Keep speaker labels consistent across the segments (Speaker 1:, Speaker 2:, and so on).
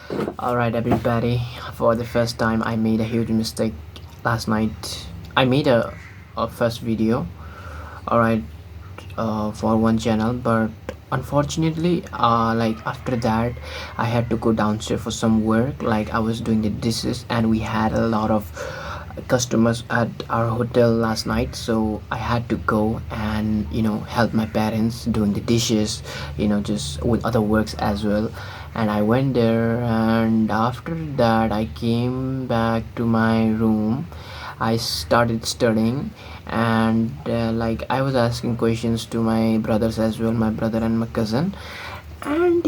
Speaker 1: Alright, everybody. For the first time, I made a huge mistake last night. I made a first video, alright, for one channel, but unfortunately, like after that, I had to go downstairs for some work. Like I was doing the dishes, and we had a lot of customers at our hotel last night, so I had to go and help my parents doing the dishes, just with other works as well. And I went there, and after that I came back to my room. I started studying, and like I was asking questions to my brothers as well, my brother and my cousin. And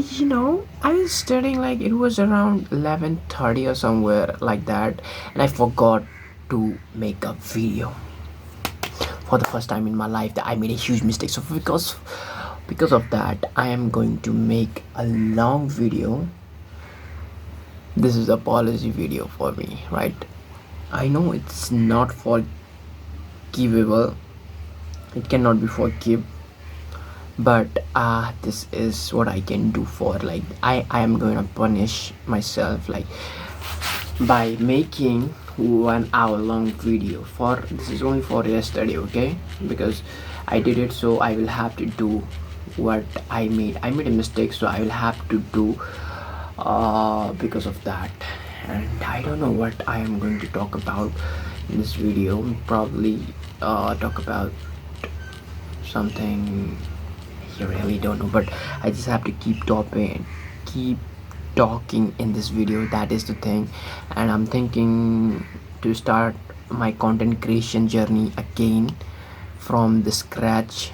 Speaker 1: I was studying, like it was around 11:30 or somewhere like that, and I forgot to make a video. For the first time in my life, that I made a huge mistake. So because of that, I am going to make a long video. This is a apology video for me, right? I know it's not forgivable, it cannot be forgive, but this is what I can do. For like I am going to punish myself, like by making 1 hour long video. For this is only for yesterday, okay? Because I did it, so I will have to do what I made a mistake, so I will have to do because of that. And I don't know what I am going to talk about in this video. Probably talk about something you really don't know, but I just have to keep talking in this video. That is the thing. And I'm thinking to start my content creation journey again from the scratch.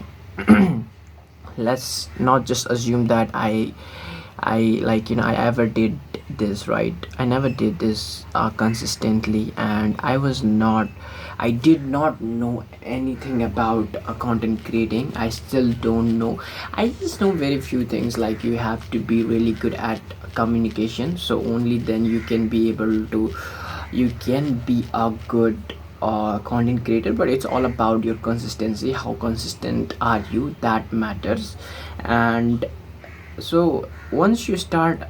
Speaker 1: Let's not just assume that I like I ever did this, right? I never did this consistently, and I did not know anything about content creating. I still don't know. I just know very few things, like you have to be really good at communication, so only then you can be a good content creator. But it's all about your consistency. How consistent are you? That matters. And so once you start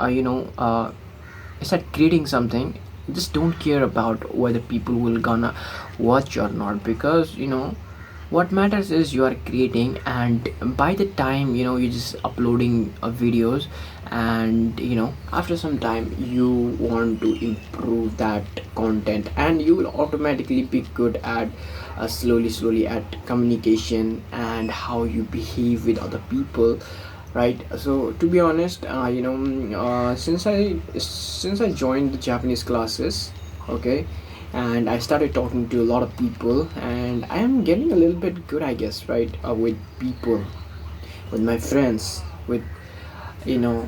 Speaker 1: creating something, just don't care about whether people will gonna watch or not, because what matters is you are creating. And by the time you're just uploading videos, and after some time you want to improve that content, and you will automatically be good at slowly at communication and how you behave with other people, right? So to be honest, since I joined the Japanese classes, okay, and I started talking to a lot of people, and I am getting a little bit good, I guess, right? With people, with my friends, with you know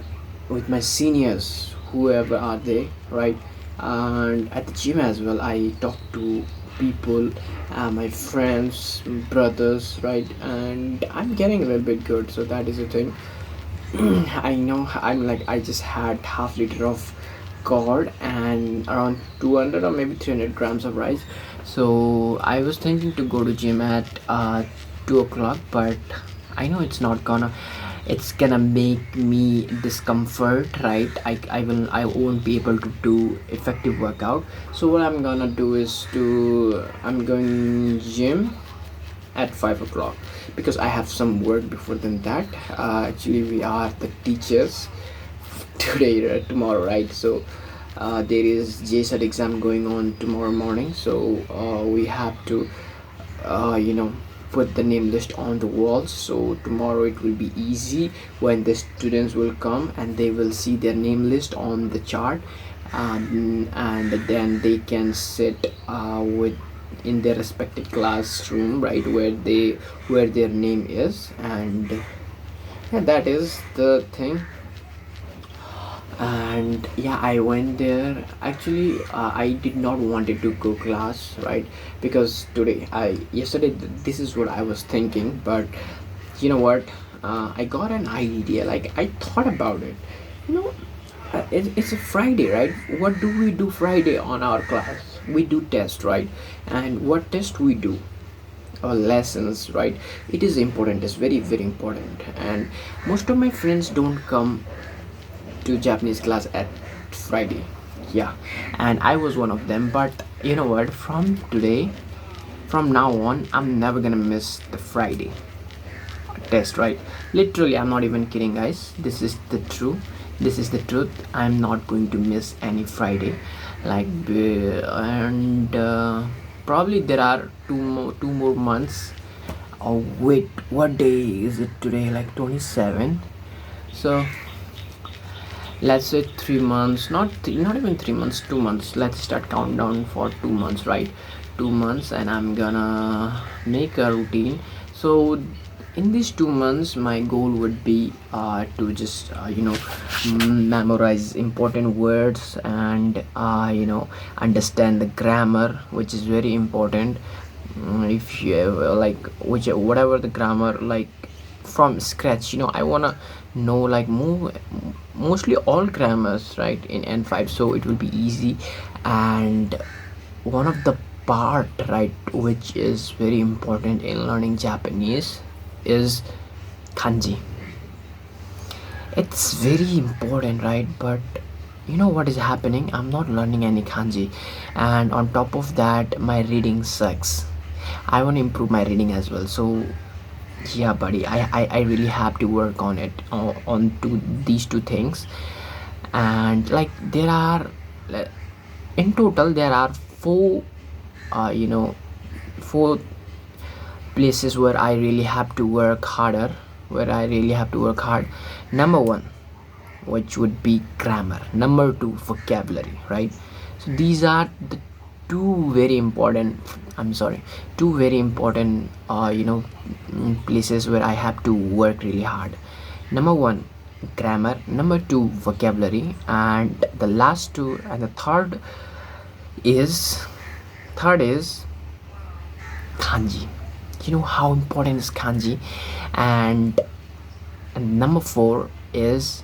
Speaker 1: with my seniors, whoever are they, right? And at the gym as well, I talk to people, my friends, brothers, right? And I'm getting a little bit good, so that is the thing. I know, I just had half liter of curd and around 200 or maybe 300 grams of rice. So I was thinking to go to gym at 2 o'clock, but I know it's gonna make me discomfort, right? I won't be able to do effective workout. So what I'm gonna do is I'm going gym at 5 o'clock, because I have some work before than that. Actually, we are the teachers today, tomorrow, right? So there is JSET exam going on tomorrow morning, so we have to put the name list on the walls. So tomorrow it will be easy when the students will come and they will see their name list on the chart, and then they can sit with in their respective classroom, right, where their name is. And yeah, that is the thing. And yeah, I went there. Actually, I did not wanted to go class, right? Because yesterday, this is what I was thinking. But you know what, I got an idea. Like I thought about it, you know it's a Friday, right? What do we do Friday on our class? We do test, right? And what test we do? Lessons, right? It is important, it's very very important. And most of my friends don't come to Japanese class at Friday. Yeah, and I was one of them. But you know what, from now on, I'm never gonna miss the Friday test, right? Literally, I'm not even kidding, guys. This is the truth. I'm not going to miss any Friday. Like and probably there are two more months. Oh wait, what day is it today? Like 27. So let's say 3 months, not even 3 months, 2 months. Let's start countdown for 2 months, right? 2 months, and I'm gonna make a routine. So in these 2 months, my goal would be to just memorize important words, and understand the grammar, which is very important. If you like, which whatever the grammar, like from scratch, I wanna know, like, mostly all grammars, right, in N5, so it will be easy. And one of the part, right, which is very important in learning Japanese is kanji. It's very important, right? But you know what is happening, I'm not learning any kanji, and on top of that, my reading sucks. I want to improve my reading as well. So yeah, buddy, I really have to work on it, on these two things. And like, there are, in total, there are uh, you know four places where I really have to work harder, where I really have to work hard. Number one, which would be grammar. Number two, vocabulary, right? So these are the two very important, I'm sorry, two very important places where I have to work really hard. Number one, grammar. Number two, vocabulary. And the last two, and the is third is kanji. You know how important is kanji. And number four is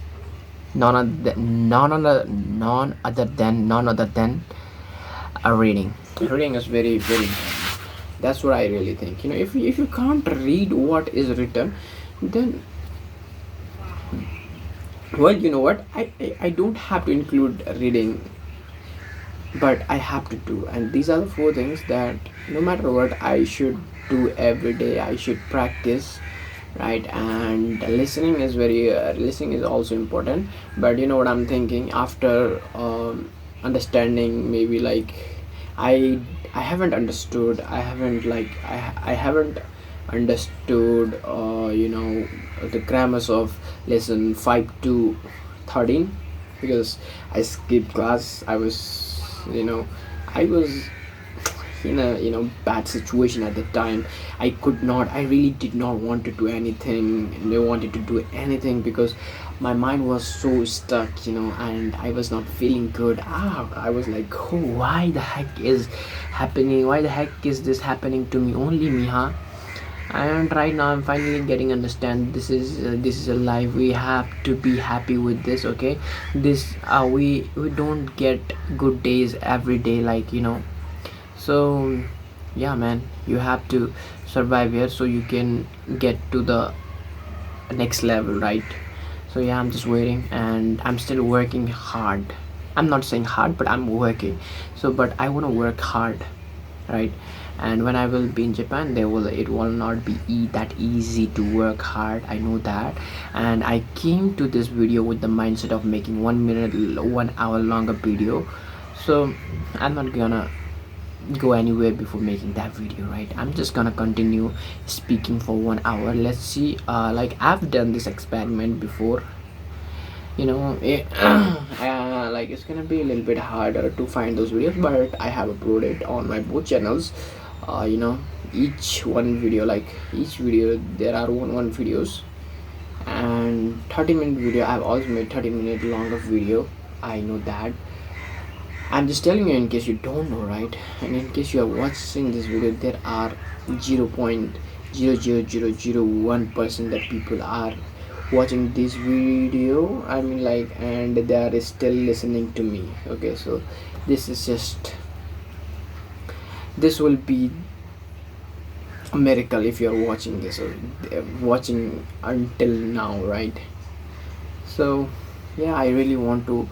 Speaker 1: none other than a reading. Reading is very, very important. That's what I really think. If you can't read what is written, then, well, you know what, I don't have to include reading, but I have to do. And these are the four things that no matter what, I should do every day. I should practice, right? And listening is also important. But you know what I'm thinking, after understanding, maybe, like, I haven't understood, I haven't understood the grammars of lesson 5 to 13, because I skipped class. I was in a bad situation at the time. I really did not want to do anything, and I wanted to do anything because my mind was so stuck, and I was not feeling good. I was like, oh, why the heck is happening, why the heck is this happening to me, only me, huh? And right now I'm finally getting understand, this is a life. We have to be happy with this, okay? We don't get good days every day, like, so yeah, man, you have to survive here so you can get to the next level, right? So yeah, I'm just waiting, and I'm still working hard. I'm not saying hard, but I'm working. So, but I want to work hard, right? And when I will be in Japan, it will not be that easy to work hard, I know that. And I came to this video with the mindset of making 1 hour longer video. So I'm not gonna go anywhere before making that video, right? I'm just gonna continue speaking for 1 hour. Let's see. Like, I've done this experiment before. Like, it's gonna be a little bit harder to find those videos, but I have uploaded on my both channels. Each video, there are one videos, and 30-minute video. I've also made 30-minute longer video, I know that. I'm just telling you in case you don't know, right? And in case you are watching this video, there are 0.00001% that people are watching this video, and they are still listening to me, okay? So this will be a miracle if you're watching this, or watching until now, right? So yeah, I really want to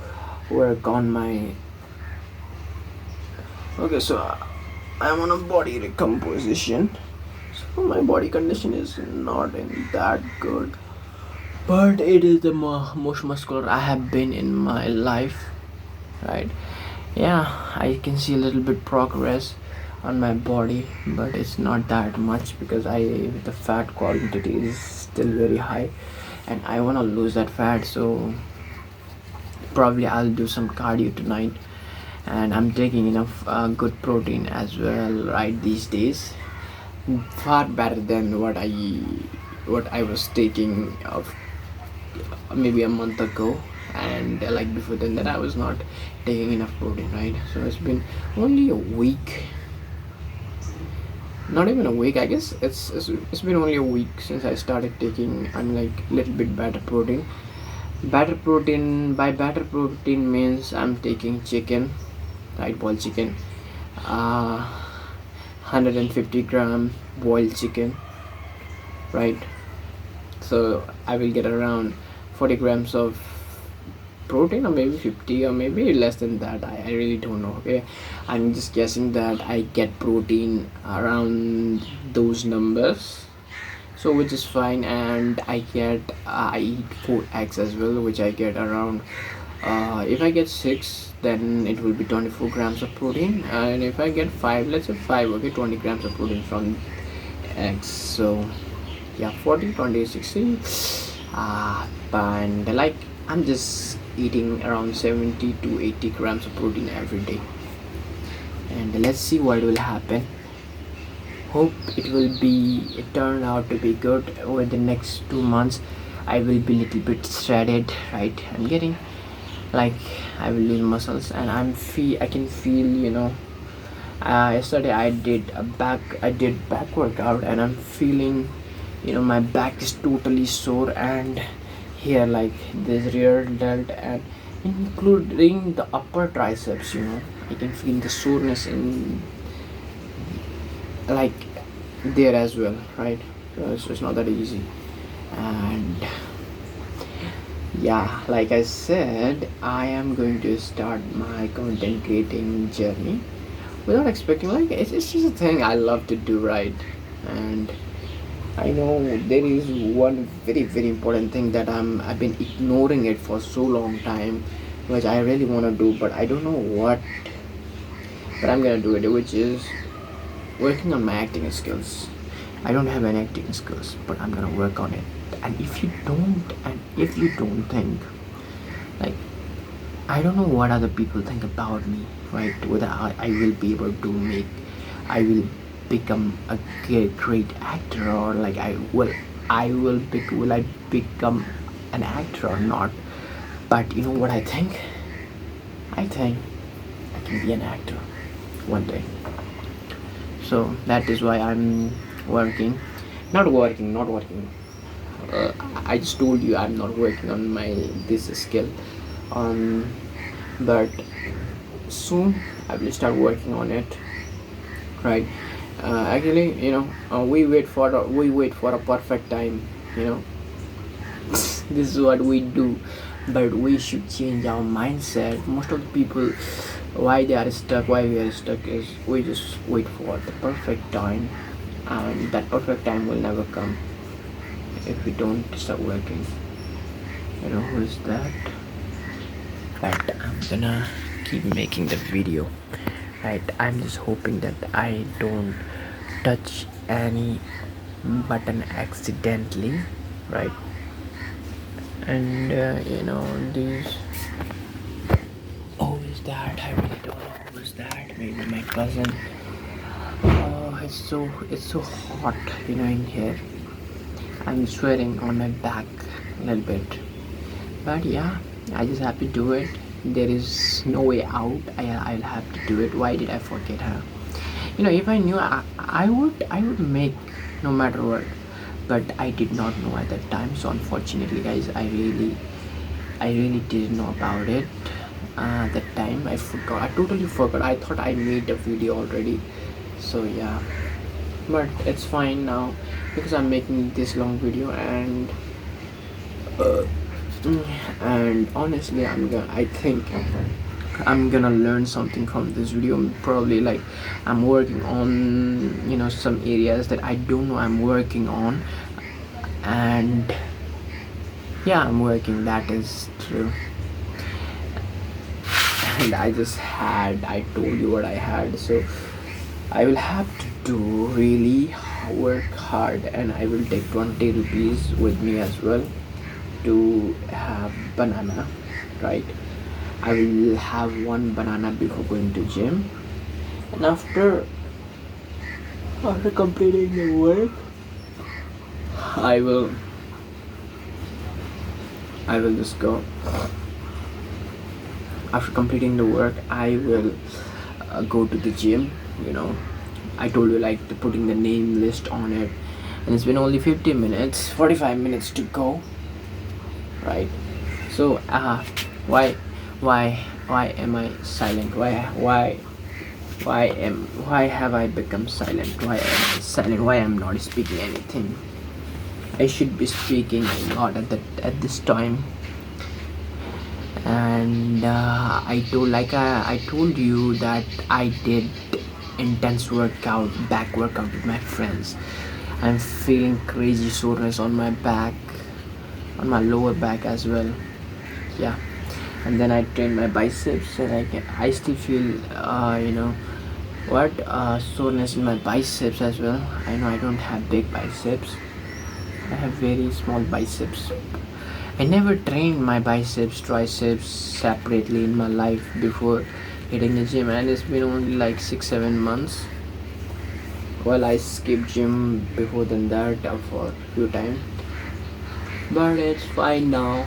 Speaker 1: work on my. Okay, so I'm on a body recomposition. So my body condition is not in that good, but it is the most muscular I have been in my life, right? Yeah, I can see a little bit progress on my body, but it's not that much because the fat quantity is still very high, and I want to lose that fat. So probably I'll do some cardio tonight, and I'm taking enough good protein as well right these days, far better than what I was taking of maybe a month ago. And like before then, that I was not taking enough protein, right? So it's been only a week, not even a week, I guess. It's been only a week since I started taking, I'm like little bit better protein. Better protein, by better protein means I'm taking chicken, right? Boiled chicken, 150-gram boiled chicken, right? So I will get around 40 grams of protein, or maybe 50, or maybe less than that. I really don't know. Okay, I'm just guessing that I get protein around those numbers, so which is fine. And I eat 4 eggs as well, which I get around, if I get 6, then it will be 24 grams of protein, and if I get 5, let's say 5, okay, 20 grams of protein from eggs. So yeah, 40, 20, 60, and like I'm just eating around 70 to 80 grams of protein every day, and let's see what will happen. Hope it turn out to be good. Over the next 2 months I will be little bit shredded, right? I'm getting like I will lose muscles, and I can feel, yesterday I did back workout, and I'm feeling, my back is totally sore, and here like this rear delt, and including the upper triceps, I can feel the soreness in like there as well, right? So it's not that easy. And yeah, like I said, I am going to start my content creating journey without expecting, like it's just a thing I love to do, right? And I know there is one very very important thing that I've been ignoring it for so long time, which I really want to do, but I don't know what. But I'm gonna do it, which is working on my acting skills. I don't have any acting skills, but I'm gonna work on it. And if you don't think, like, I don't know what other people think about me, right? Whether I will be able to I will become a great actor, or like will I become an actor or not? But you know what I think? I think I can be an actor one day. So that is why I'm working. Not working. I just told you I'm not working on this skill, but soon I will start working on it, right? Actually, we wait for a perfect time, this is what we do, but we should change our mindset. Most of the people, why we are stuck is we just wait for the perfect time, and that perfect time will never come if we don't start working. Who is that? But I'm gonna keep making the video, right? I'm just hoping that I don't touch any button accidentally, right? And these, who is that? I really don't know who is that. Maybe my cousin. Oh, it's so hot, in here. I'm sweating on my back a little bit, but yeah, I just have to do it. There is no way out. I'll have to do it. Why did I forget her? If I knew, I would make no matter what, but I did not know at that time. So unfortunately, guys, I really didn't know about it that time. I totally forgot. I thought I made the video already. So yeah, but it's fine now because I'm making this long video, and And honestly, I think I'm gonna learn something from this video. Probably like I'm working on some areas that I don't know I'm working on, and yeah, I'm working. That is true. And I told you what I had, so I will have to do really work hard, and I will take 20 rupees with me as well to have banana, right? I will have one banana before going to gym, and after completing the work, I will just go. After completing the work, I will go to the gym. I told you like putting the name list on it, and it's been only 50 minutes, 45 minutes to go, right? So why why am I silent? Why have I become silent? Why am I silent? Why am not speaking anything? I should be speaking a lot at this time. And I told you that I did intense back workout with my friends. I'm feeling crazy soreness on my back, on my lower back as well. Yeah, and then I train my biceps, and I still feel soreness in my biceps as well. I know I don't have big biceps. I have very small biceps. I never trained my biceps, triceps separately in my life before hitting the gym, and it's been only like 6-7 months. Well, I skipped gym before than that for a few times, but it's fine now.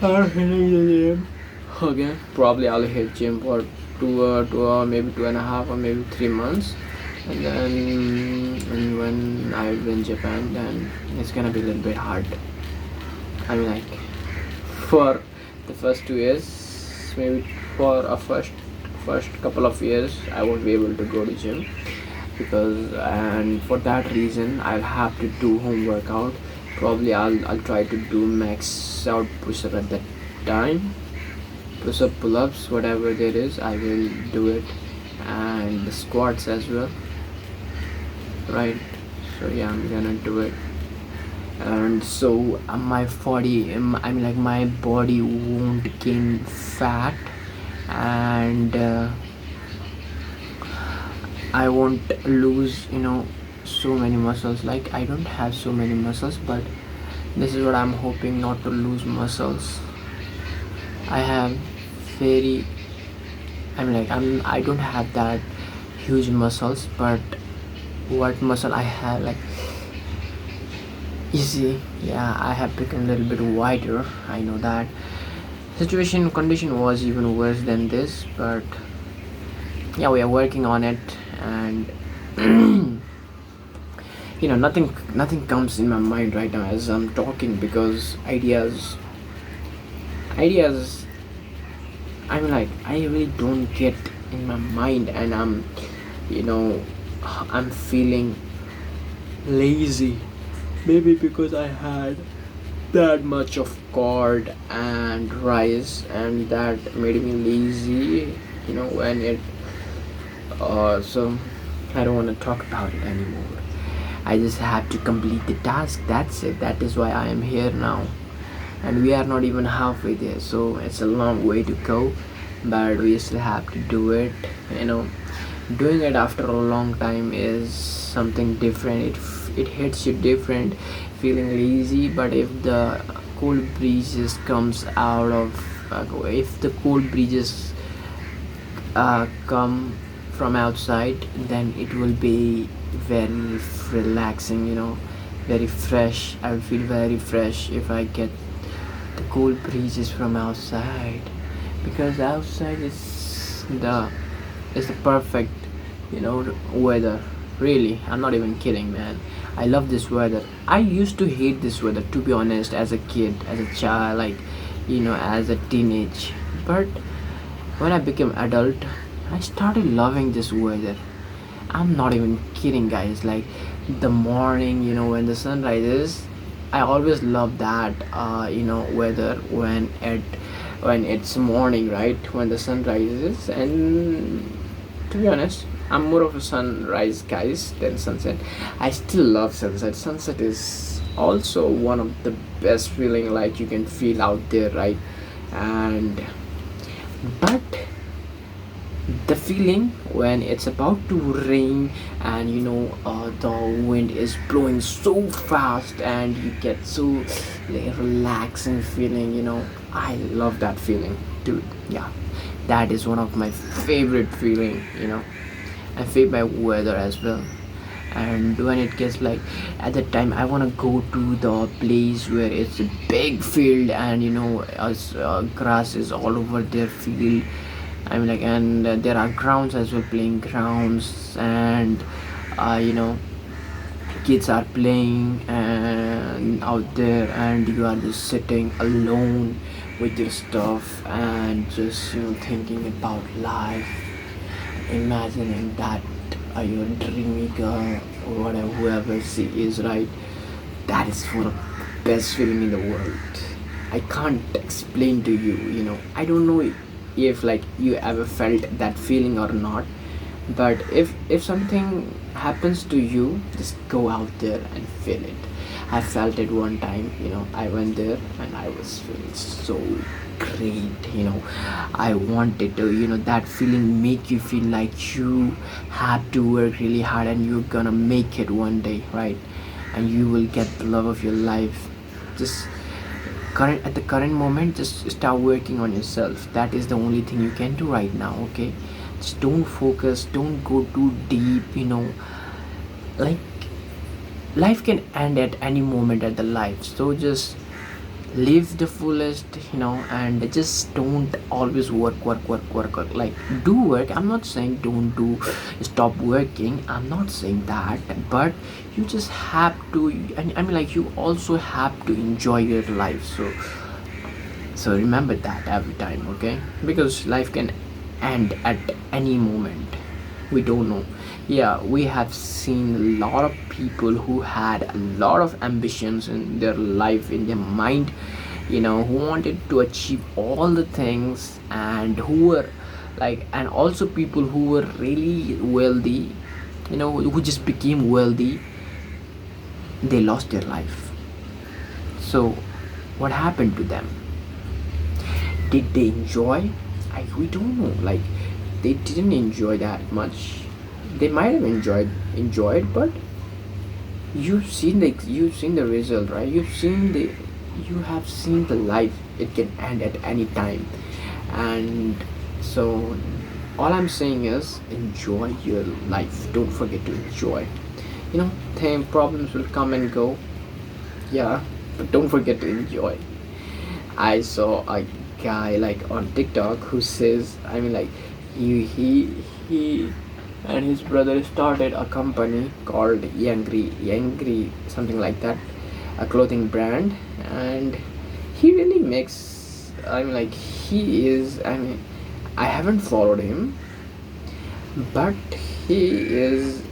Speaker 1: I'm hitting the gym again. Probably I'll hit gym for 2 or maybe 2.5 or maybe 3 months, and then when I'll be in Japan, then it's gonna be a little bit hard. I mean, like for the first 2 years, maybe for a first couple of years, I won't be able to go to gym, and for that reason, I'll have to do home workout. Probably I'll try to do max out push up at that time, push up, pull ups, whatever there is, I will do it, and the squats as well, right? So yeah, I'm gonna do it. And so my body my body won't gain fat, and I won't lose so many muscles. Like, I don't have so many muscles, but this is what I'm hoping, not to lose muscles. I have very I don't have that huge muscles, but what muscle I have, like, you see, yeah, I have become a little bit wider. I know that condition was even worse than this, but yeah, we are working on it, and nothing comes in my mind right now as I'm talking, because ideas I really don't get in my mind, and I'm feeling lazy. Maybe because I had that much of curd and rice, and that made me lazy, when it so I don't want to talk about it anymore. I just have to complete the task. That's it. That is why I am here now, and we are not even halfway there, so it's a long way to go, but we still have to do it. Doing it after a long time is something different. It hits you different, feeling lazy. But if the cold breezes comes out of if the cold breezes come from outside, then it will be very relaxing, very fresh. I will feel very fresh if I get the cold breezes from outside, because outside is the perfect weather. Really, I'm not even kidding, man. I love this weather. I used to hate this weather, to be honest, as a kid, as a child, like, as a teenage. But when I became adult, I started loving this weather. I'm not even kidding, guys. Like, the morning, when the sun rises, I always love that weather when it's morning, right, when the sun rises. And to be honest, I'm more of a sunrise guys than sunset. I still love sunset. Sunset is also one of the best feeling, like you can feel out there, right? And but the feeling when it's about to rain, and the wind is blowing so fast and you get so like, relaxing feeling, I love that feeling, dude. Yeah, that is one of my favorite feeling. I feel my weather as well. And when it gets like at the time, I want to go to the place where it's a big field, and grass is all over their field. I mean, like, and there are grounds as well, playing grounds, and uh, you know kids are playing and out there, and you are just sitting alone with your stuff and just thinking about life, imagining that your dreamy girl or whatever, whoever she is, right? That is one of the best feeling in the world. I can't explain to you. I don't know if like you ever felt that feeling or not, but if something happens to you, just go out there and feel it. I felt it one time. I went there and I was feeling so great. I wanted to, that feeling make you feel like you have to work really hard and you're gonna make it one day, right? And you will get the love of your life. Just at the current moment, just start working on yourself. That is the only thing you can do right now, okay? Just don't focus, don't go too deep. Like, life can end at any moment at the life, so just live the fullest. And just don't always work. Like, do work. I'm not saying don't do stop working, I'm not saying that, but you just have to. And I mean, like, you also have to enjoy your life. So remember that every time, okay? Because life can end at any moment. We don't know. Yeah, we have seen a lot of people who had a lot of ambitions in their life, in their mind, who wanted to achieve all the things, and who were like, and also people who were really wealthy, who just became wealthy. They lost their life. So what happened to them? Did they enjoy? We don't know. Like, they didn't enjoy that much. They might have enjoyed, but you've seen the result, right? You have seen the life. It can end at any time. And so all I'm saying is enjoy your life. Don't forget to enjoy. Problems will come and go. Yeah, but don't forget to enjoy. I saw a guy like on TikTok who says, I mean, like, he and his brother started a company called Yangri, something like that, a clothing brand. And he really makes, I mean, like, he is, I mean, I haven't followed him, but he is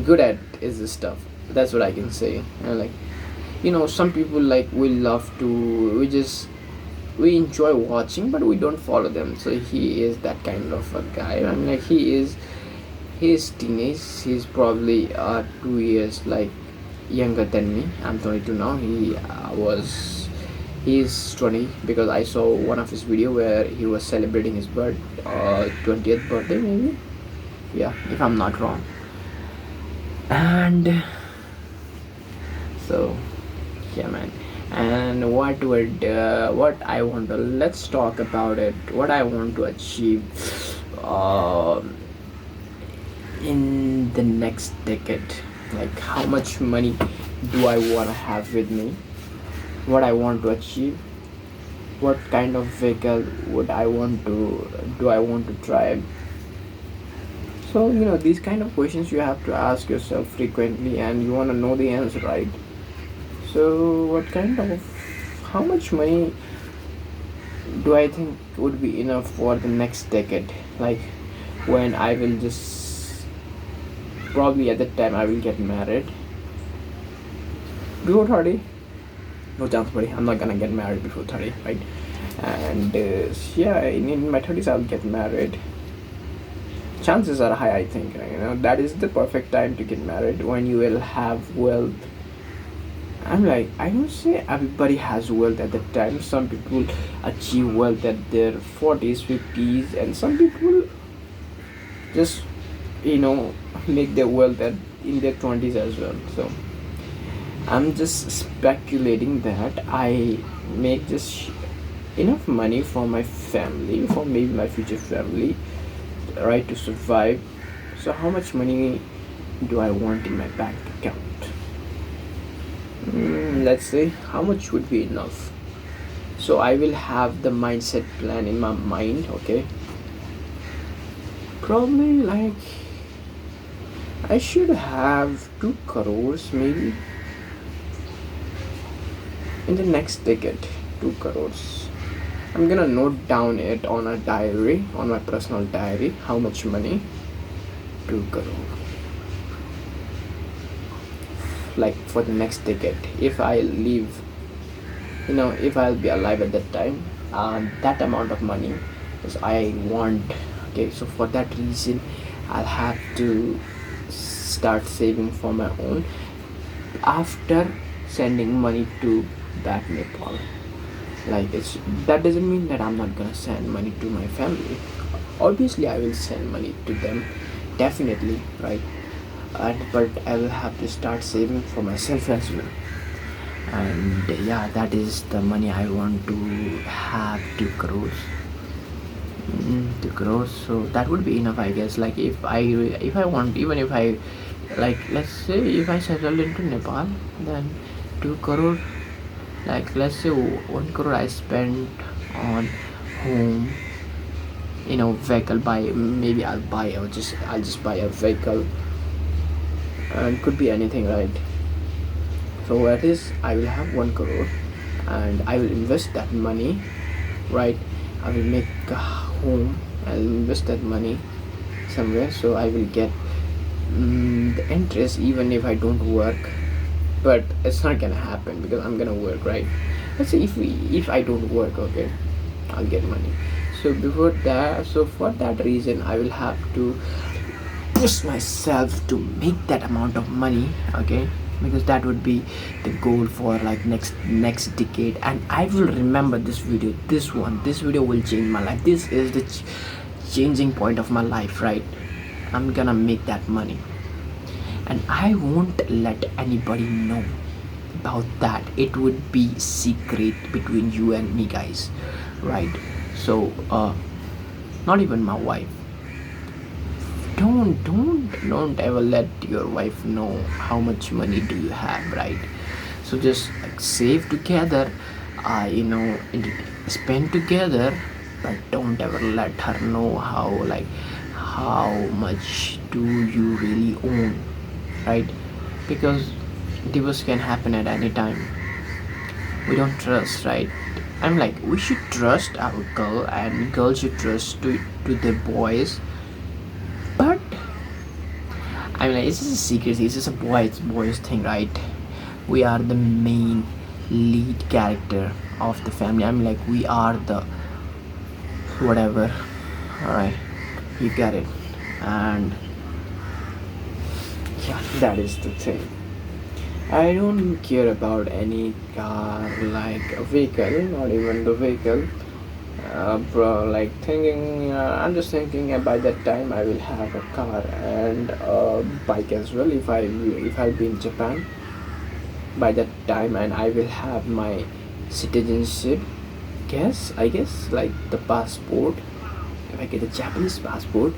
Speaker 1: good at his stuff. That's what I can say. Like, some people, like, we enjoy watching, but we don't follow them. So he is that kind of a guy. I mean, like, he is teenage. He's probably 2 years like younger than me. I'm 22 now. He's 20, because I saw one of his video where he was celebrating his 20th birthday, maybe. Yeah, if I'm not wrong. And so, yeah, man. And what I want to, let's talk about it. What I want to achieve in the next decade. Like, how much money do I want to have with me? What I want to achieve? What kind of vehicle do I want to drive? So, these kind of questions you have to ask yourself frequently, and you want to know the answer, right? So, how much money do I think would be enough for the next decade? Like, when I will just, probably at that time I will get married. Before 30, No chance, buddy. I'm not gonna get married before 30, right? And yeah, in my 30s, I'll get married. Chances are high, I think. That is the perfect time to get married, when you will have wealth. I'm like, I don't say everybody has wealth at that time. Some people achieve wealth at their 40s, 50s, and some people just, you know, make their wealth in their 20s as well. So I'm just speculating that I make just enough money for my family, for maybe my future family, right, to survive. So how much money do I want in my bank account? Let's say how much would be enough. So I will have the mindset plan in my mind. Okay, probably like I should have 2 crores maybe in the next decade. 2 crores. I'm gonna note down it on a diary, on my personal diary, how much money. 2 crore, like for the next decade, if I live, if I'll be alive at that time. That amount of money is I want. Okay, so for that reason, I'll have to start saving for my own after sending money to that Nepal. Like, that doesn't mean that I'm not gonna send money to my family. Obviously I will send money to them, definitely, right? But I will have to start saving for myself as well. And yeah, that is the money I want to have. 2 crores. 2 crores, so that would be enough, I guess. Like, if I want, even if I, like, let's say if I settle into Nepal, then 2 crore, like, let's say 1 crore I spend on home, vehicle. Maybe I'll just buy a vehicle, and could be anything, right? So at least I will have 1 crore, and I will invest that money, right? I will make a home, I'll invest that money somewhere, so I will get the interest even if I don't work. But it's not gonna happen because I'm gonna work, right? Let's say if I don't work, okay, I'll get money. So for that reason, I will have to push myself to make that amount of money, okay, because that would be the goal for like next decade. And I will remember this video. This video will change my life. This is the changing point of my life, right? I'm gonna make that money, and I won't let anybody know about that. It would be secret between you and me, guys, right? So not even my wife. Don't ever let your wife know how much money do you have, right? So just like save together, spend together, but don't ever let her know how much do you really own, right? Because divorce can happen at any time. We don't trust, right? I'm like, we should trust our girl, and girls should trust to the boys. But I mean, like, it's just a secret. It's just a boys thing, right? We are the main lead character of the family. I mean, like, we are the whatever. All right, you get it. And yeah, that is the thing. I don't care about any car, like a vehicle, not even the vehicle. I'm just thinking by that time I will have a car and a bike as well, if I'll be in Japan by that time, and I will have my citizenship. I guess, like the passport. If I get a Japanese passport,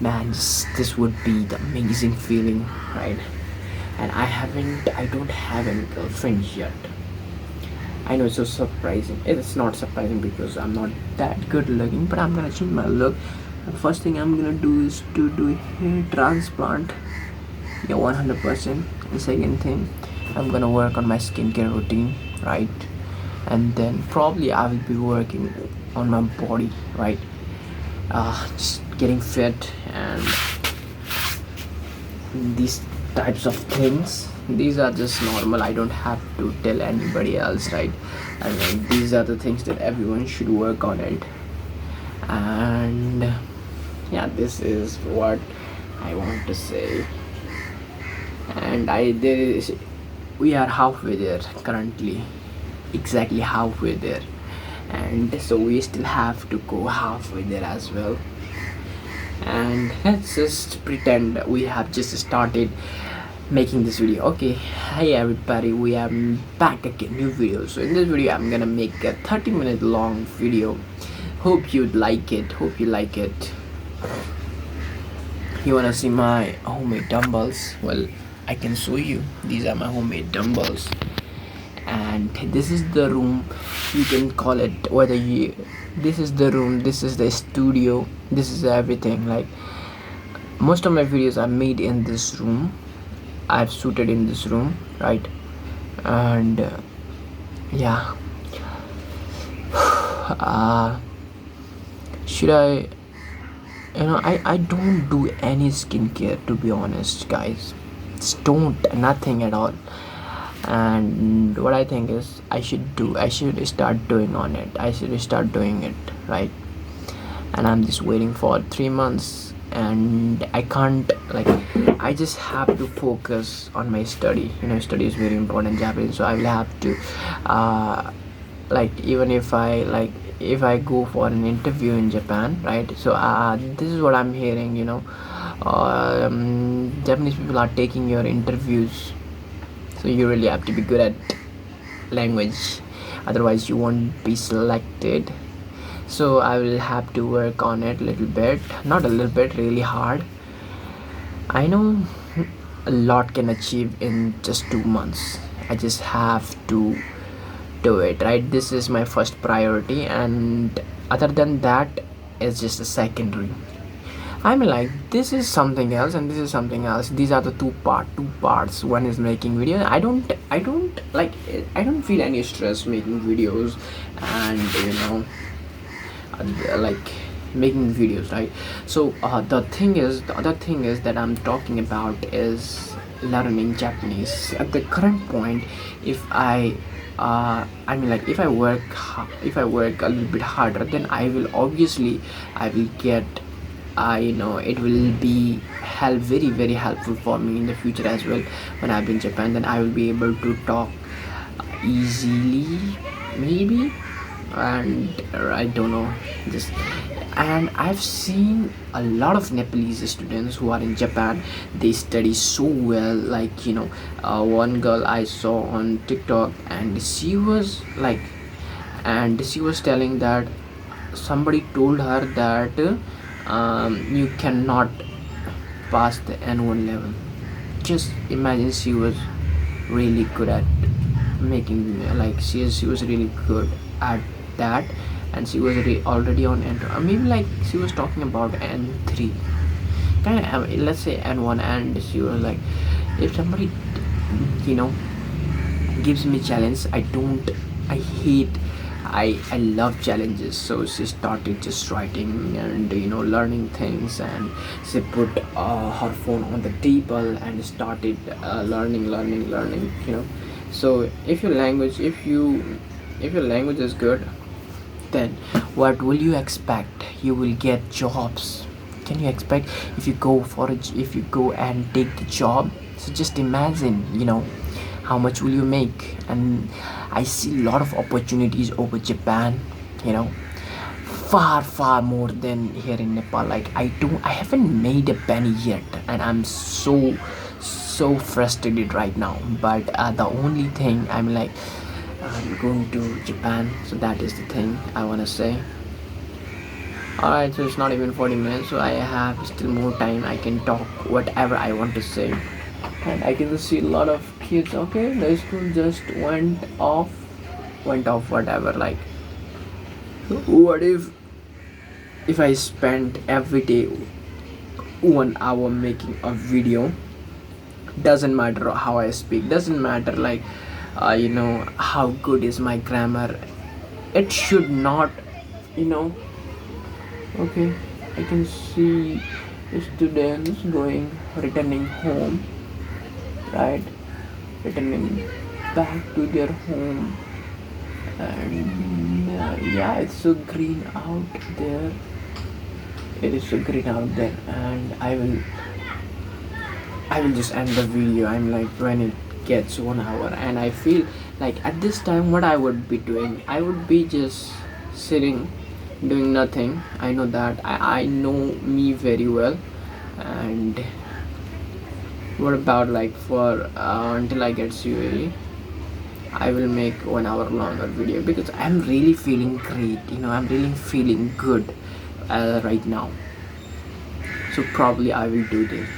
Speaker 1: man, this would be the amazing feeling, right? And I don't have any girlfriends yet. I know it's so surprising. It's not surprising because I'm not that good looking, but I'm gonna change my look. The first thing I'm gonna do is to do hair transplant. Yeah, 100%. The second thing, I'm gonna work on my skincare routine, right? And then probably I will be working on my body, right? Just getting fit and these types of things. these are just normal. I don't have to tell anybody else, right? I mean, these are the things that everyone should work on it. And yeah, this is what I want to say. And we are halfway there currently, exactly halfway there, and so we still have to go halfway there as well. And let's just pretend we have just started making this video. Okay, hi everybody, we are back again, new video. So in this video I'm gonna make a 30-minute long video. Hope you'd like it, hope you like it. You wanna see my homemade dumbbells? Well, I can show you. These are my homemade dumbbells, and this is the room. You can call it whether you, this is the room, this is the studio, this is everything. Like, most of my videos are made in this room. I've shooted in this room, right? And yeah, should I, I don't do any skincare, to be honest, guys. Just don't, nothing at all. And what I think is I should start doing on it. I should start doing it, right? And I'm just waiting for 3 months, and I can't, like, I just have to focus on my study. Study is very important in Japanese, so I will have to like, even if I go for an interview in Japan, right? So this is what I'm hearing, Japanese people are taking your interviews, so you really have to be good at language, otherwise you won't be selected. So I will have to work on it a little bit, not a little bit, really hard. I know a lot can achieve in just 2 months. I just have to do it, right? This is my first priority, and other than that is just a secondary. I mean, like, this is something else and this is something else. These are the two parts. One is making video. I don't feel any stress making videos, and like, making videos, right? So the other thing is that I'm talking about is learning Japanese. At the current point, if I if I work a little bit harder, then I will get, it will be very very helpful for me in the future as well. When I've been in Japan, then I will be able to talk easily, maybe. And I don't know, just, and I've seen a lot of Nepalese students who are in Japan. They study so well, like, one girl I saw on TikTok, and she was telling that somebody told her that you cannot pass the N1 level. Just imagine, she was really good at making, like, she was really good at that, and she was already on N2, maybe, like, she was talking about N3, kind of, let's say N1. And she was like, if somebody gives me challenge, I love challenges. So she started just writing and learning things, and she put her phone on the table and started learning. So if your language is good, then what will you expect? You will get jobs. Can you expect, if you go and take the job? So just imagine, how much will you make? And I see a lot of opportunities over Japan, far more than here in Nepal. Like, I haven't made a penny yet, and I'm so frustrated right now. But the only thing, I'm going to Japan, so that is the thing I want to say. Alright, so it's not even 40 minutes, so I have still more time. I can talk whatever I want to say. And I can see a lot of kids. Okay, the school just went off, whatever. Like, what if I spent every day 1 hour making a video? Doesn't matter how I speak, doesn't matter, like, how good is my grammar. It should not, okay, I can see students returning home, right? returning back to their home. And yeah, it's so green out there. It is so green out there, and I will just end the video. I'm like, when it gets 1 hour, and I feel like at this time, what I would be doing, I would be just sitting, doing nothing. I know that I know me very well. And what about like for until I get CUAE, I will make 1 hour longer video because I'm really feeling great. I'm really feeling good right now. So probably I will do this.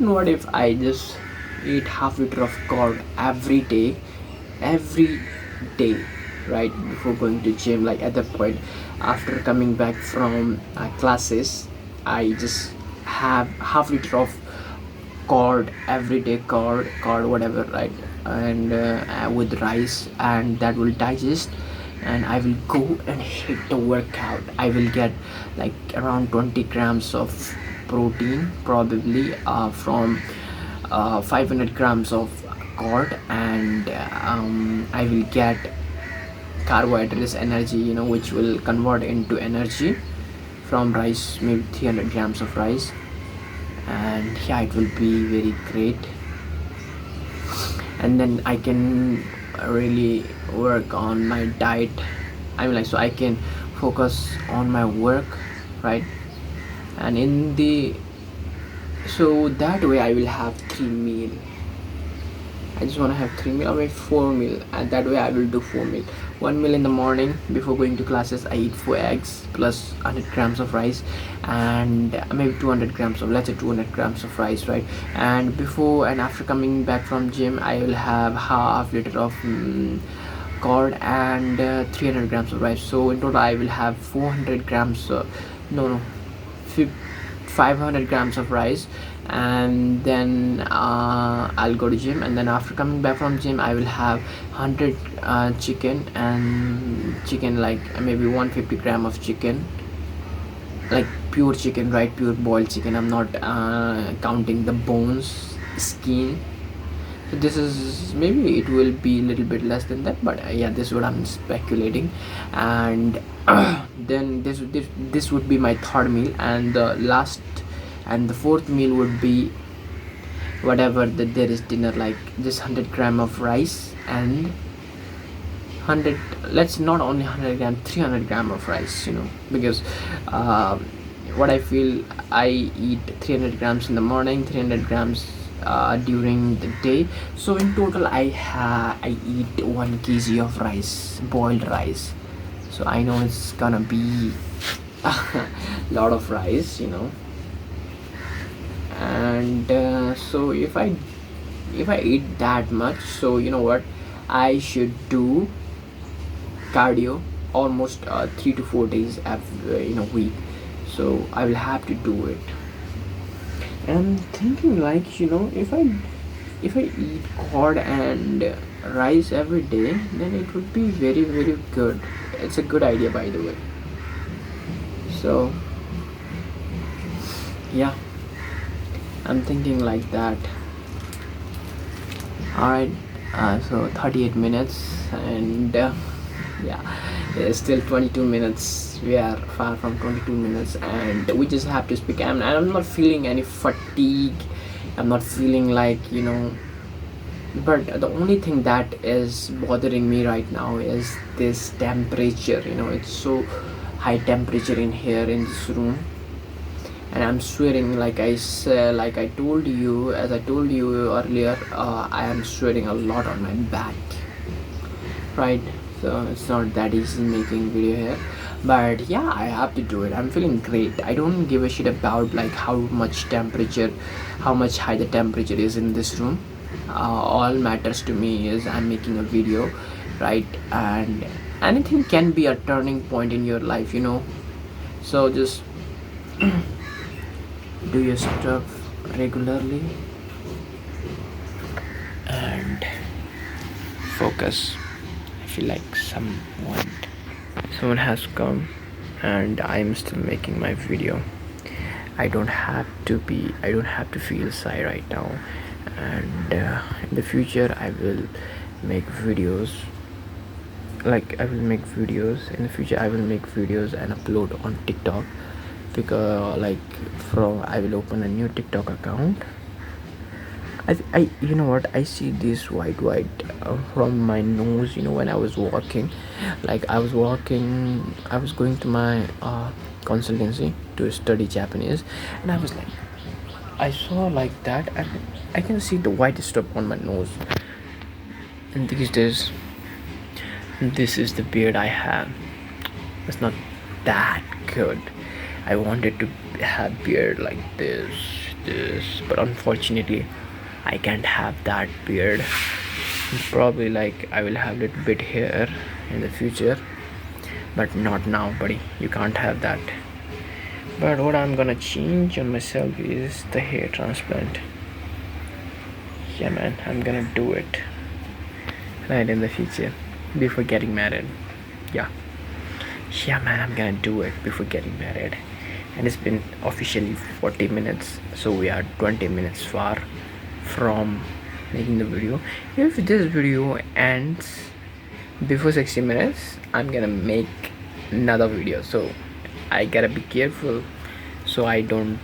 Speaker 1: And what if I just eat half liter of curd every day, right before going to gym? Like at that point, after coming back from classes, I just have half liter of curd every day, curd whatever, right? And with rice, and that will digest, and I will go and hit the workout. I will get like around 20 grams of protein, probably from 500 grams of curd, and I will get carbohydrates, energy, which will convert into energy from rice, maybe 300 grams of rice. And yeah, it will be very great. And then I can really work on my diet. I mean, like, so I can focus on my work, right? And so that way I will have 3 meal. I just want to have 3 meal, or maybe 4 meal, and that way I will do 4 meal. 1 meal in the morning before going to classes. I eat 4 eggs plus 100 grams of rice, and maybe 200 grams of, let's say 200 grams of rice, right? And before and after coming back from gym, I will have half liter of curd and 300 grams of rice. So in total I will have 400 grams, no 500 grams of rice. And then I'll go to gym, and then after coming back from gym, I will have 100 chicken, like maybe 150 gram of chicken, like pure chicken, right? Pure boiled chicken. I'm not counting the bones, skin. So this is, maybe it will be a little bit less than that, but yeah, this is what I'm speculating. And then this would be my third meal, and the fourth meal would be whatever that there is dinner, like just 100 gram of rice, and 100, let's not only 100 gram, 300 gram of rice, because what I feel, I eat 300 grams in the morning, 300 grams during the day. So in total I eat 1 kg of rice, boiled rice. So I know it's gonna be a lot of rice, and so if I eat that much, so you know what, I should do cardio almost 3 to 4 days in a week. So I will have to do it. And I'm thinking, like, if I eat curd and rice every day, then it would be very, very good. It's a good idea, by the way. So yeah, I'm thinking like that. Alright, so 38 minutes, and yeah, it's still 22 minutes. We are far from 22 minutes, and we just have to speak. And I'm not feeling any fatigue. I'm not feeling like, but the only thing that is bothering me right now is this temperature. It's so high temperature in here in this room, and I'm sweating, like I said, like I told you, as I told you earlier, I am sweating a lot on my back, right? So it's not that easy making video here, but yeah, I have to do it. I'm feeling great. I don't give a shit about like how much high the temperature is in this room. All matters to me is I'm making a video, right? And anything can be a turning point in your life, so just do your stuff regularly and focus. I feel like someone has come, and I'm still making my video. I don't have to feel shy right now. and in the future I will make videos. Like I will make videos in the future. I will make videos and upload on TikTok, because from I will open a new TikTok account. I you know what, I see this white from my nose, when I was walking. I was going to my consultancy to study Japanese, and I was like, I saw like that, and I can see the white stuff on my nose. And these days, this is the beard I have. It's not that good. I wanted to have beard like this, but unfortunately, I can't have that beard. Probably I will have little bit hair in the future, but not now, buddy. You can't have that. But what I'm gonna change on myself is the hair transplant. Yeah, man, I'm gonna do it right in the future before getting married. Yeah. Yeah, man, I'm gonna do it before getting married. And it's been officially 40 minutes, so we are 20 minutes far from making the video. If this video ends before 60 minutes, I'm gonna make another video, so I gotta be careful so I don't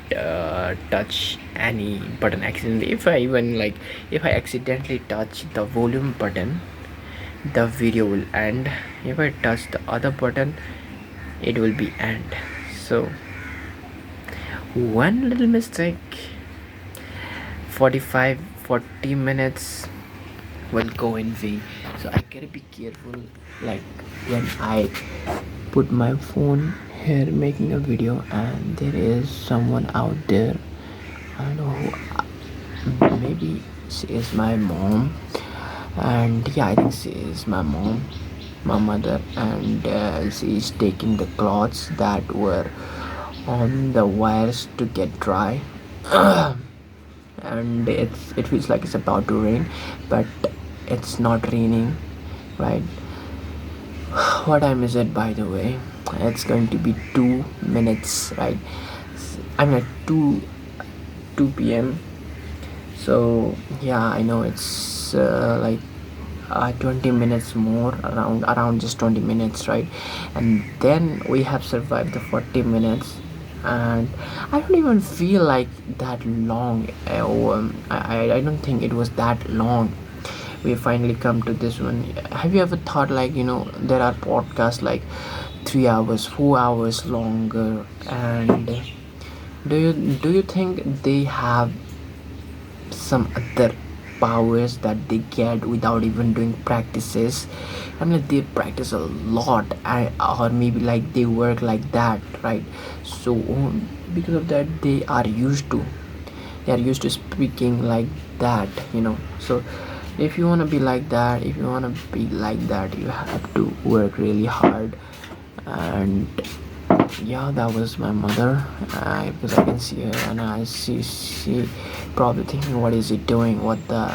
Speaker 1: touch any button accidentally. If I accidentally touch the volume button, the video will end. If I touch the other button, it will be end. So one little mistake, 40 minutes will go in vain. So I gotta be careful, when I put my phone here making a video and there is someone out there. I don't know who. Maybe she is my mom, and yeah, I think she is my mom, my mother, and she is taking the clothes that were on the wires to get dry. And it feels like it's about to rain, but it's not raining, right? What time is it, by the way? It's going to be 2 minutes, right? I'm at 2 p.m. So yeah, I know it's 20 minutes more, around just 20 minutes, right? And then we have survived the 40 minutes, and I don't even feel like that long. I don't think it was that long. We finally come to this one. Have you ever thought, there are podcasts 3 hours, 4 hours longer, and do you think they have some other powers that they get without even doing practices? I mean, they practice a lot, or maybe they work like that, right? So because of that, they are used to speaking like that, so if you want to be like that, you have to work really hard. And yeah, that was my mother, because I can see her, and I see she probably thinking, what is he doing, what the,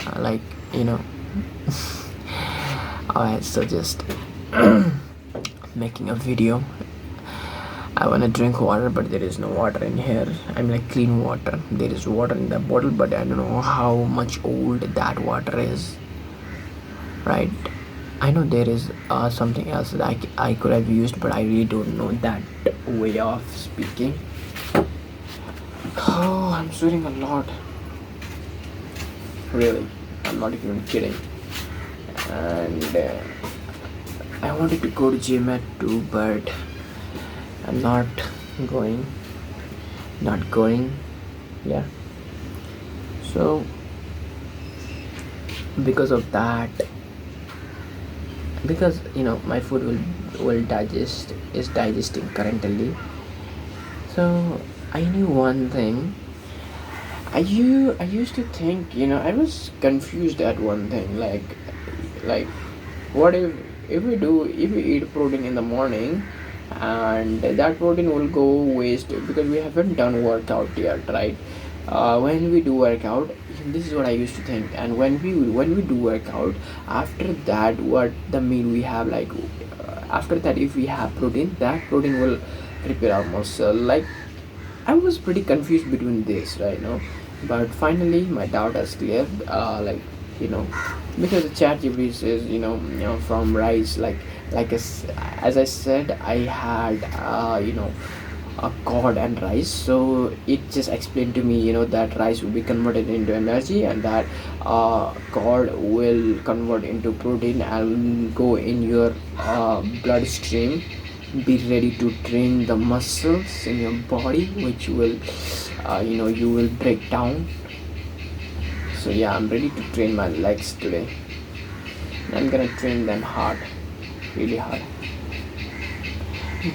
Speaker 1: alright, so just making a video. I want to drink water, but there is no water in here. I'm clean water. There is water in the bottle, but I don't know how much old that water is, right? I know there is something else that I could have used, but I really don't know that way of speaking. Oh, I'm sweating a lot. Really, I'm not even kidding. And I wanted to go to gym at 2, but I'm not going. Yeah. So because of that, because my food will is digesting currently. So I knew one thing. I used to think, I was confused at one thing, like what if we eat protein in the morning, and that protein will go waste because we haven't done workout yet, right? When we do workout, this is what I used to think. And when we do workout, after that, what the meal we have, after that, if we have protein, that protein will repair our muscle. I was pretty confused between this, right? But finally my doubt has cleared, you know because the chat GPT says, from rice, as I said, I had a cord and rice, so it just explained to me, that rice will be converted into energy, and that cord will convert into protein and go in your bloodstream, be ready to train the muscles in your body, which will you will break down. So yeah, I'm ready to train my legs today. I'm gonna train them hard, really hard.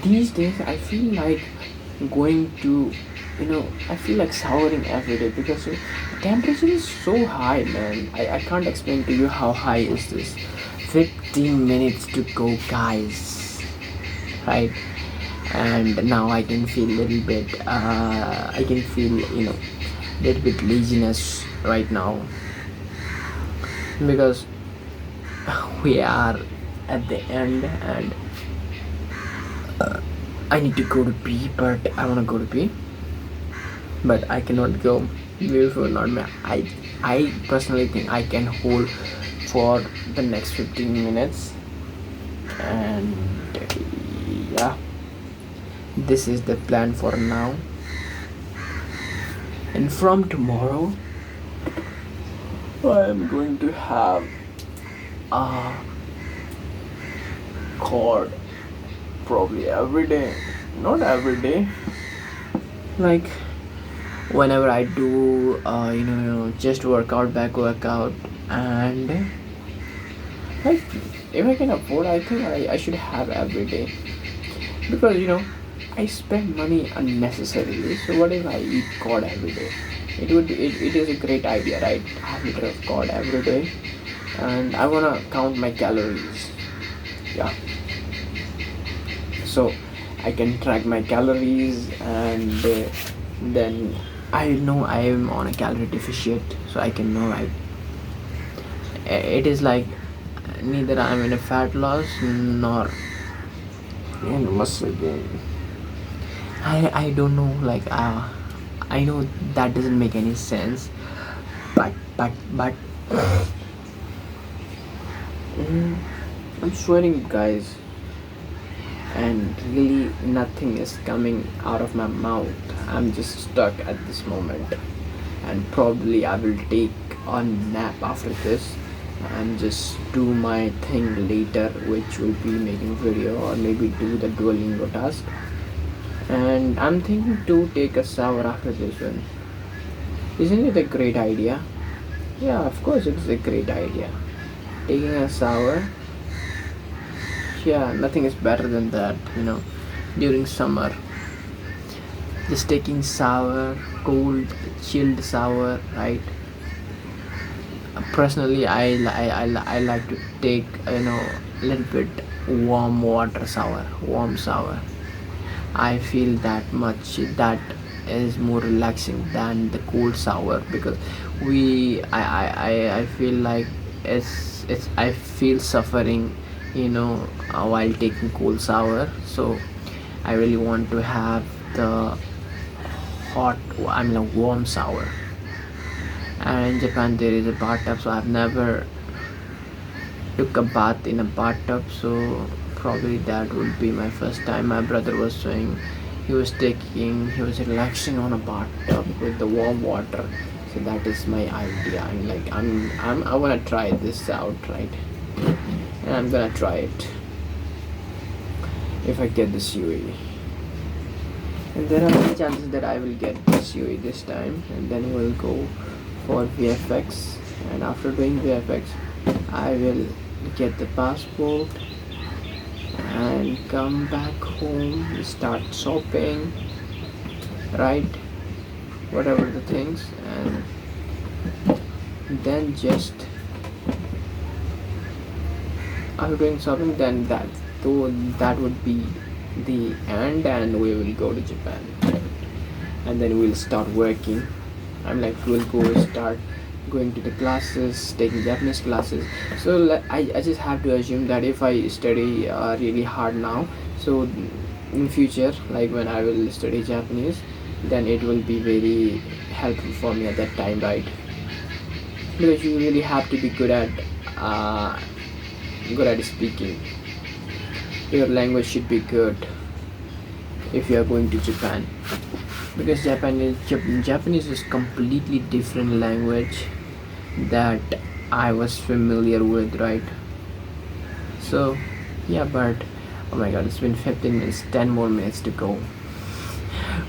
Speaker 1: These days I feel like going to, I feel like showering every day because the temperature is so high, man. I can't explain to you how high is this. 15 minutes to go, guys. Right? And now I can feel a little bit, I can feel, little bit laziness right now, because we are at the end, and I need to go to pee, but I want to go to pee, but I cannot go before not me. I personally think I can hold for the next 15 minutes, and yeah, this is the plan for now. And from tomorrow I am going to have a cord probably every day. Not every day, like whenever I do just workout, back workout, and like if I can afford, I think I should have every day, because I spend money unnecessarily. So what if I eat cord every day? It is a great idea, right? Half liter of cord every day, and I wanna count my calories. Yeah. So I can track my calories, and then I know I am on a calorie deficit, so I can know, right? It is like neither I am in a fat loss nor in muscle gain. I don't know, like I know that doesn't make any sense, but I'm sweating, guys, and really nothing is coming out of my mouth. I'm just stuck at this moment, and probably I will take a nap after this and just do my thing later, which will be making video or maybe do the Duolingo task. And I'm thinking to take a shower after this one. Isn't it a great idea? Yeah, of course it's a great idea. Taking a shower. Yeah, nothing is better than that, during summer. Just taking shower, cold, chilled shower, right? Personally, I like to take, a little bit warm water shower, warm shower. I feel that is more relaxing than the cold shower, because I feel like it's I feel suffering, while taking cold shower. So I really want to have the a warm shower. And in Japan there is a bathtub, so I've never took a bath in a bathtub, so probably that would be my first time. My brother was saying he was relaxing on a bathtub with the warm water. So that is my idea. I wanna try this out, right? And I'm gonna try it if I get this UE. And there are many chances that I will get this UE this time, and then we'll go for VFX. And after doing VFX, I will get the passport and come back home, start shopping, right? Whatever the things, and then just after doing shopping, then that would be the end, and we will go to Japan, and then we'll start working. We'll go start going to the classes, taking Japanese classes. So I just have to assume that if I study really hard now, so in future, like when I will study Japanese, then it will be very helpful for me at that time, right? Because you really have to be uh, good at speaking. Your language should be good if you are going to Japan, because Japanese is completely different language that I was familiar with, right? So yeah, but oh my god, it's been 15 minutes, 10 more minutes to go.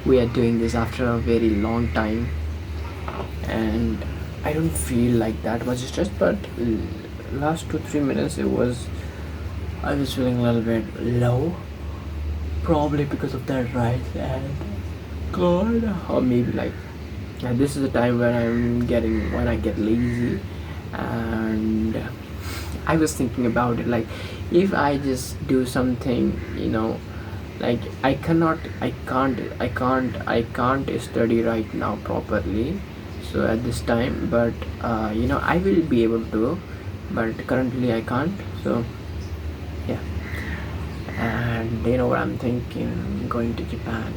Speaker 1: We are doing this after a very long time, and I don't feel like that much stress, but last 2-3 minutes I was feeling a little bit low, probably because of that rice and God, or maybe like this is the time when I get lazy, and I was thinking about it, like if I just do something, like I can't study right now properly, so at this time, but I will be able to, but currently I can't. So yeah, and you know what I'm thinking, going to Japan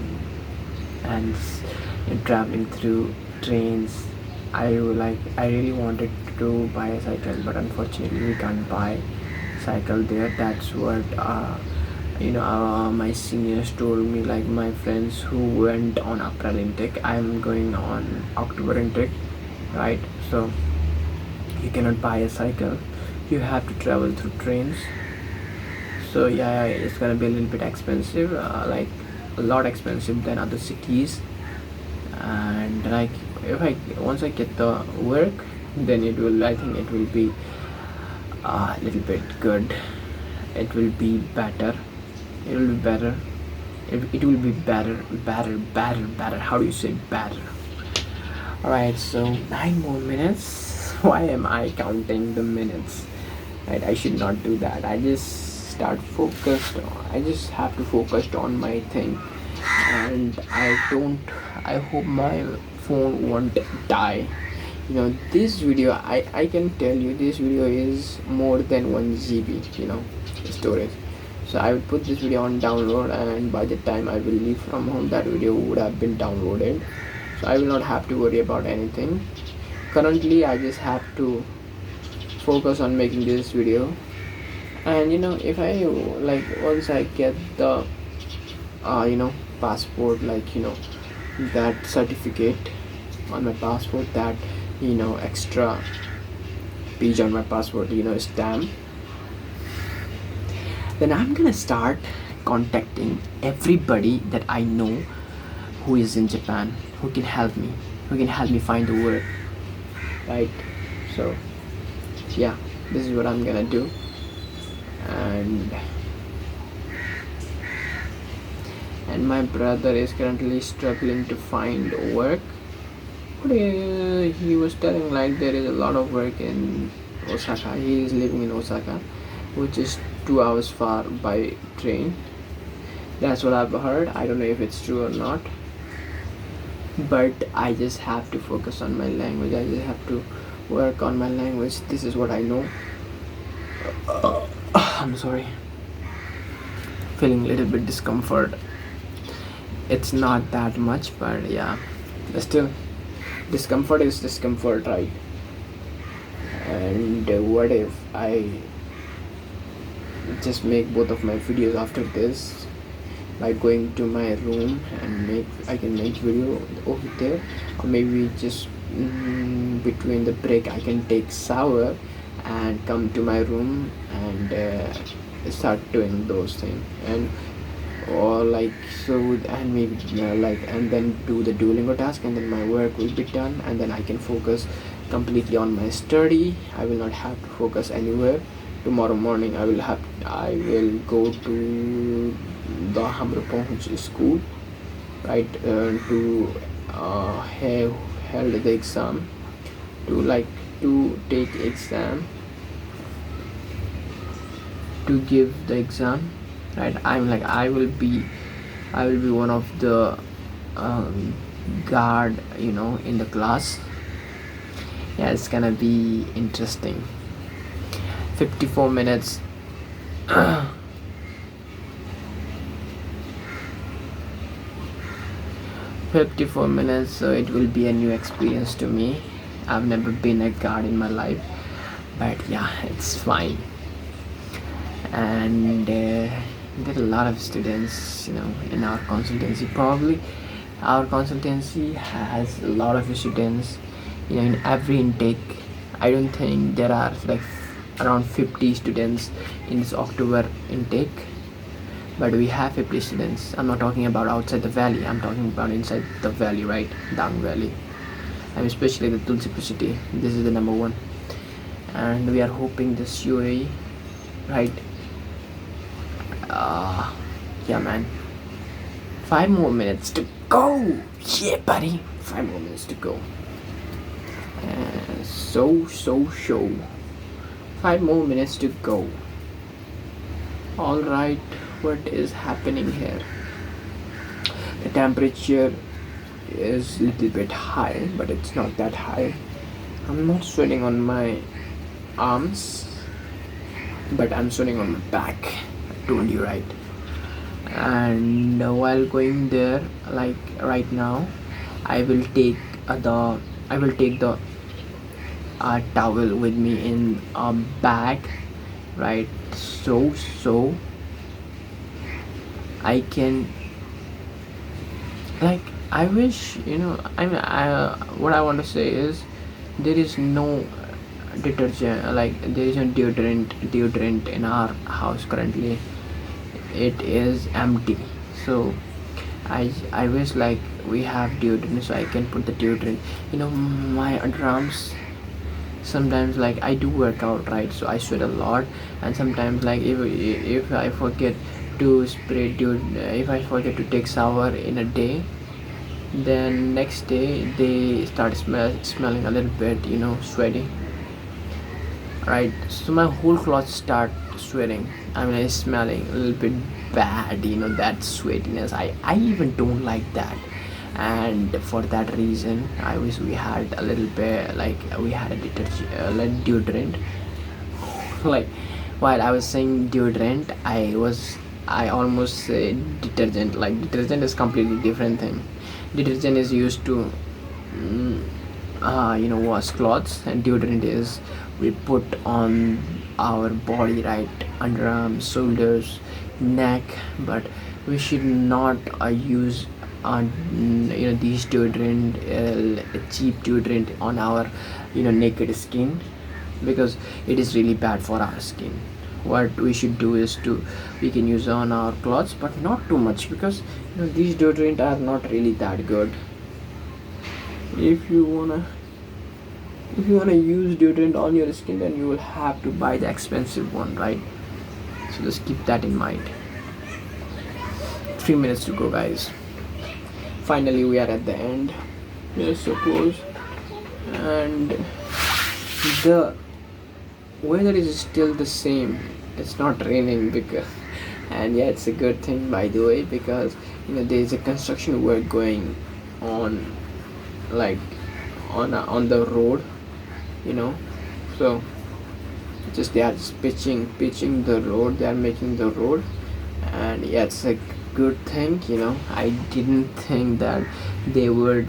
Speaker 1: and traveling through trains. I really wanted to buy a cycle, but unfortunately we can't buy cycle there. That's what my seniors told me, like my friends who went on April intake. I'm going on October intake, right? So you cannot buy a cycle, you have to travel through trains. So yeah, it's gonna be a little bit expensive, like a lot expensive than other cities. And like if I once I get the work, then I think it will be a little bit good. It will be better. It will be better. It will be better. How do you say better? Alright, so 9 more minutes. Why am I counting the minutes? Right, I should not do that. I just have to focus on my thing, and I hope my phone won't die. This video, I can tell you, this video is more than 1 GB storage. So I will put this video on download, and by the time I will leave from home, that video would have been downloaded, so I will not have to worry about anything. Currently I just have to focus on making this video. And if I like once I get the passport, like that certificate on my passport, that extra page on my passport, stamp, then I'm gonna start contacting everybody that I know who is in Japan, who can help me find the work, right? So yeah, this is what I'm gonna do. And my brother is currently struggling to find work, but he was telling like there is a lot of work in Osaka. He is living in Osaka, which is 2 hours far by train. That's what I've heard. I don't know if it's true or not, but I just have to focus on my language. I just have to work on my language. This is what I know. I'm sorry, feeling a little bit discomfort. It's not that much, but yeah, still discomfort is discomfort, right? And what if I just make both of my videos after this by going to my room, and I can make video over there, or maybe just between the break I can take shower and come to my room and start doing those things, and or like so, and maybe and then do the Duolingo task, and then my work will be done, and then I can focus completely on my study. I will not have to focus anywhere. Tomorrow morning I will go to the Hamraponch school, right, to have held the exam, to take exam, to give the exam, right? I will be one of the guard, in the class. Yeah, it's gonna be interesting. 54 minutes. 54 minutes, so it will be a new experience to me. I've never been a guard in my life, but yeah, it's fine. And there are a lot of students, in our consultancy. Probably our consultancy has a lot of students, in every intake. I don't think there are like around 50 students in this October intake, but we have 50 students. I'm not talking about outside the valley, I'm talking about inside the valley, right? Down valley, and especially the Tulsipur city. This is the number one, and we are hoping this UAE, right? Yeah, man. 5 more minutes to go. Yeah, buddy. 5 more minutes to go. So. 5 more minutes to go. All right. What is happening here? The temperature is a little bit high, but it's not that high. I'm not sweating on my arms, but I'm sweating on my back. I told you, right? And while going there, like right now, I will take the towel with me in a bag, right? So I can, like, I wish, I mean, what I want to say is there is no detergent, like there is no deodorant in our house currently. It is empty. So I wish like we have deodorant, so I can put the deodorant. My underarms sometimes, like, I do work out, right? So I sweat a lot, and sometimes, like, if I forget to spray deodorant, if I forget to take shower in a day, then next day they start smelling a little bit, sweaty, right? So my whole clothes start sweating. I mean, it's smelling a little bit bad, that sweatiness. I even don't like that, and for that reason I wish we had a little bit, like we had a like deodorant. Like, while I was saying deodorant, I almost said detergent. Like, detergent is completely different thing. Detergent is used to wash clothes, and deodorant is we put on our body, right? Underarms, shoulders, neck. But we should not use these deodorant, cheap deodorant on our naked skin, because it is really bad for our skin. What we should do is we can use on our clothes, but not too much, because these deodorant are not really that good. If you wanna use deodorant on your skin, then you will have to buy the expensive one, right? So just keep that in mind. 3 minutes to go, guys. Finally we are at the end. We are so close, and the weather is still the same. It's not raining, because, and yeah, it's a good thing, by the way, because there is a construction work going on, like on the road, so just they are just pitching the road. They are making the road, and yeah, it's a good thing. I didn't think that they would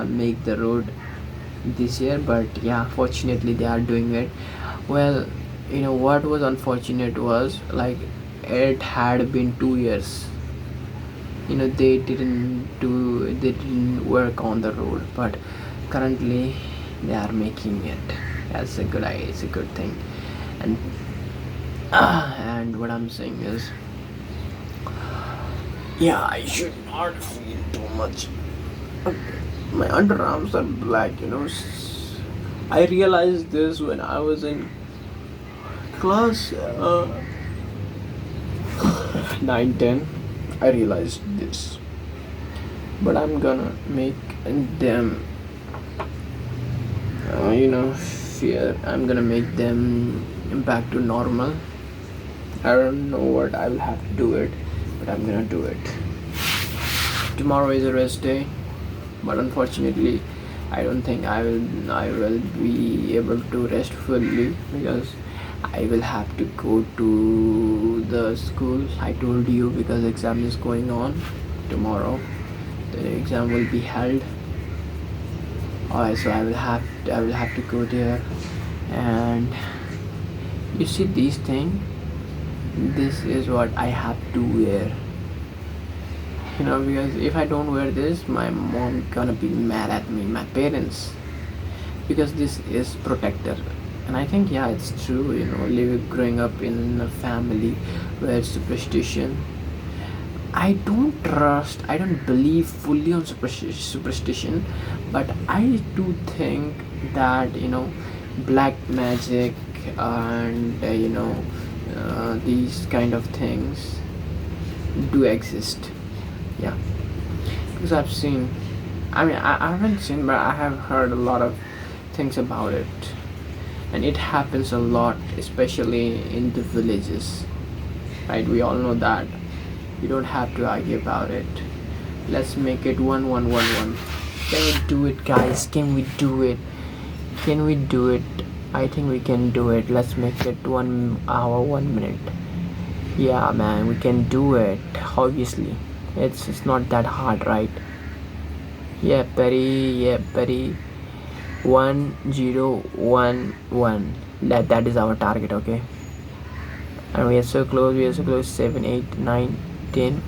Speaker 1: make the road this year, but yeah, fortunately they are doing it. Well, what was unfortunate was, like, it had been 2 years, they didn't work on the road, but currently they are making it. That's a good idea. It's a good thing. And what I'm saying is, yeah, I should not feel too much. My underarms are black. I realized this when I was in class 9, 10. I realized this, but I'm gonna make them fear. I'm gonna make them back to normal. I don't know what I will have to do it, but I'm gonna do it. Tomorrow is a rest day, but unfortunately I don't think I will be able to rest fully, because I will have to go to the school. I told you, because exam is going on tomorrow. the exam will be held. Alright, so I will have to go there. And you see these thing, this is what I have to wear, because if I don't wear this, my mom gonna be mad at me, my parents, because this is protector. And I think, yeah, it's true, growing up in a family where superstition, I don't believe fully on superstition, but I do think that, black magic and, these kind of things do exist. Yeah, because I've seen, I haven't seen, but I have heard a lot of things about it. And it happens a lot, especially in the villages, right? We all know that. We don't have to argue about it. Let's make it 1111. Can we do it, guys? Can we do it? Can we do it? I think we can do it. Let's make it 1 hour 1 minute. Yeah, man, we can do it. Obviously, it's not that hard, right? Yeah, Perry. Yeah, Perry. 1011. That is our target. Okay, and we are so close. 7, 8, 9, 10.